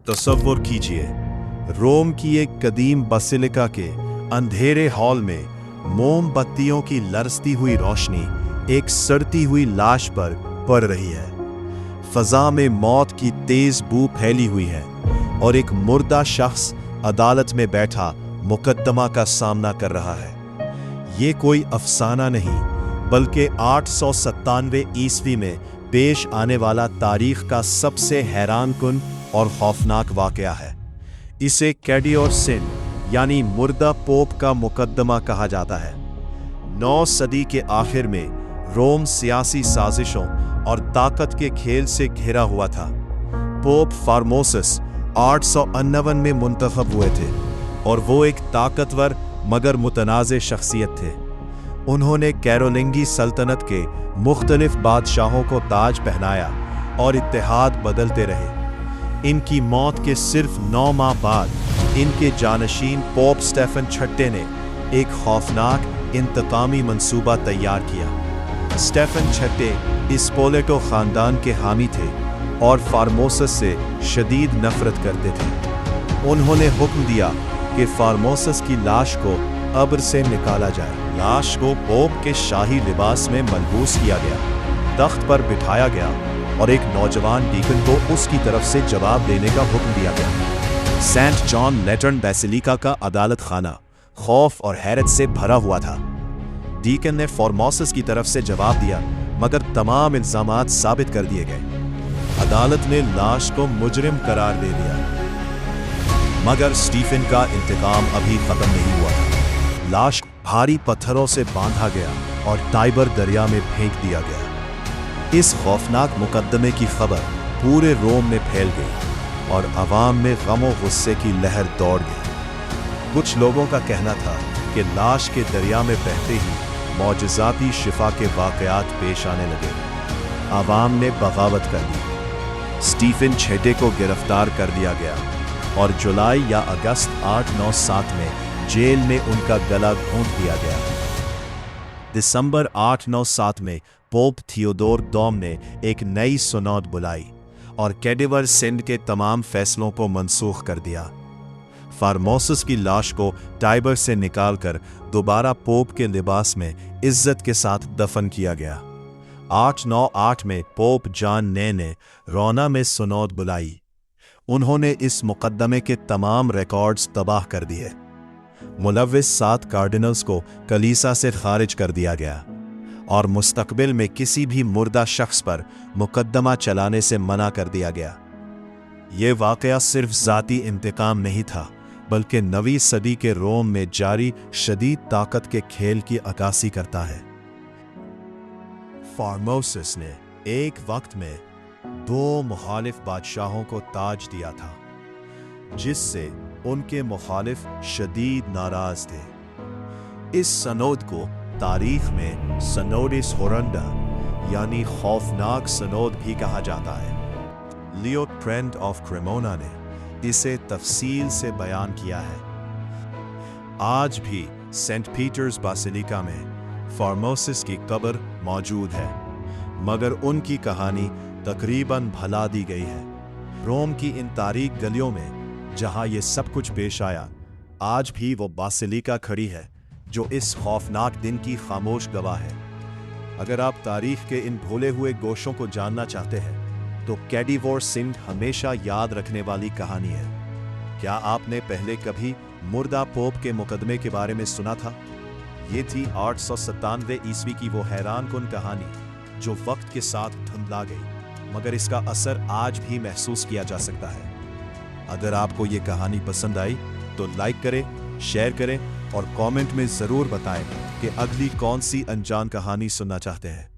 तसव्वुर कीजिए, रोम की एक कदीम बसिलिका के अंधेरे हॉल में मोमबत्तियों की लरसती हुई रोशनी एक सड़ती हुई लाश पर पड़ रही है। फजा में मौत की तेज बू फैली हुई है और एक मुर्दा शख्स अदालत में बैठा मुकद्दमा का सामना कर रहा है। ये कोई अफसाना नहीं, बल्कि 897 ईस्वी में पेश आने वाला तारीख का सबसे हैरानकुन और खौफनाक वाकया है। इसे कैडियोर सिन यानी मुर्दा पोप का मुकद्दमा कहा जाता है। 9 सदी के आखिर में रोम सियासी साजिशों और ताकत के खेल से घिरा हुआ था। पोप फार्मोसस 859 में मुंतखब हुए थे और वो एक ताकतवर मगर मुतनाज़े शख्सियत थे। उन्होंने कैरोलिंगी सल्तनत के मुख्तलिफ बादशाहों को ताज पहनाया और इत्तेहाद बदलते रहे। इनकी मौत के सिर्फ 9 माह बाद इनके जानशीन पोप स्टेफन छठे ने एक खौफनाक इंतकामी मंसूबा तैयार किया। स्टेफन छठे इस्पोलेटो खानदान के हामी थे और फार्मोसस से शदीद नफरत करते थे। उन्होंने हुक्म दिया कि फार्मोसस की लाश को कब्र से निकाला जाए। लाश को पोप के शाही लिबास में मलबूस किया गया, तख्त पर बिठाया गया और एक नौजवान डीकन को उसकी तरफ से जवाब देने का हुक्म दिया गया। सेंट जॉन लेटर्न बेसिलिका का अदालत खाना खौफ और हैरत से भरा हुआ था। डीकन ने फार्मोसस की तरफ से जवाब दिया, मगर तमाम इल्जामात साबित कर दिए गए। अदालत ने लाश को मुजरिम करार दे दिया, मगर स्टीफन का इंतकाम अभी खत्म नहीं हुआ था। लाश भारी पत्थरों से बांधा गया और टाइबर दरिया में फेंक दिया गया। इस खौफनाक मुकद्दमे की खबर पूरे रोम में फैल गई और अवाम में गम और गुस्से की लहर दौड़ गई। कुछ लोगों का कहना था कि लाश के दरिया में बहते ही मौजज़ाती शिफा के वाक़यात पेश आने लगे। अवाम ने बगावत कर दी। स्टीफन छठे को गिरफ्तार कर दिया गया और जुलाई या अगस्त 897 में जेल में उनका गला घोंट दिया गया। दिसंबर 897 में पोप थियोडोर दोम ने एक नई सुनौद बुलाई और कैडिवर सिंड के तमाम फैसलों को मनसूख कर दिया। फार्मोसस की लाश को टाइबर से निकालकर दोबारा पोप के लिबास में इज्जत के साथ दफन किया गया। 898 में पोप जॉन ने रोना में सुनौद बुलाई। उन्होंने इस मुकद्दमे के तमाम रिकॉर्ड्स तबाह कर दिए। मुलव्विस 7 कार्डिनल्स को कलीसा से खारिज कर दिया गया और मुस्तकबिल में किसी भी मुर्दा शख्स पर मुकद्दमा चलाने से मना कर दिया गया। ये वाकया सिर्फ ज़ाती इंतकाम नहीं था, बल्कि 9वीं सदी के रोम में जारी शदीद ताकत के खेल की अक्कासी करता है। फार्मोसस ने एक वक्त में 2 मुखालिफ बादशाहों को ताज दिया था, जिससे उनके मुखालिफ शदीद नाराज थे। इस सनोद को तारीख में सनोडिस होरंडा यानी खौफनाक सनोद भी कहा जाता है। लियो ट्रेंट ऑफ क्रेमोना ने इसे तफसील से बयान किया है। आज भी सेंट पीटर्स बासिलिका में फार्मोसस की कब्र मौजूद है, मगर उनकी कहानी तकरीबन भुला दी गई है। रोम की इन तारीख गलियों में जहां ये सब कुछ पेश आया, आज भी वो बासिलिका खड़ी है जो इस खौफनाक दिन की खामोश गवाह है। अगर आप तारीख के इन भूले हुए गोशों को जानना चाहते हैं तो कैडिवोर सिंड हमेशा याद रखने वाली कहानी है। क्या आपने पहले कभी मुर्दा पोप के मुकदमे के बारे में सुना था? ये थी 897 ईस्वी की वो हैरानकुन कहानी जो वक्त के साथ धुंधला गई, मगर इसका असर आज भी महसूस किया जा सकता है। अगर आपको ये कहानी पसंद आई तो लाइक करें, शेयर करें और कमेंट में ज़रूर बताएं कि अगली कौन सी अनजान कहानी सुनना चाहते हैं।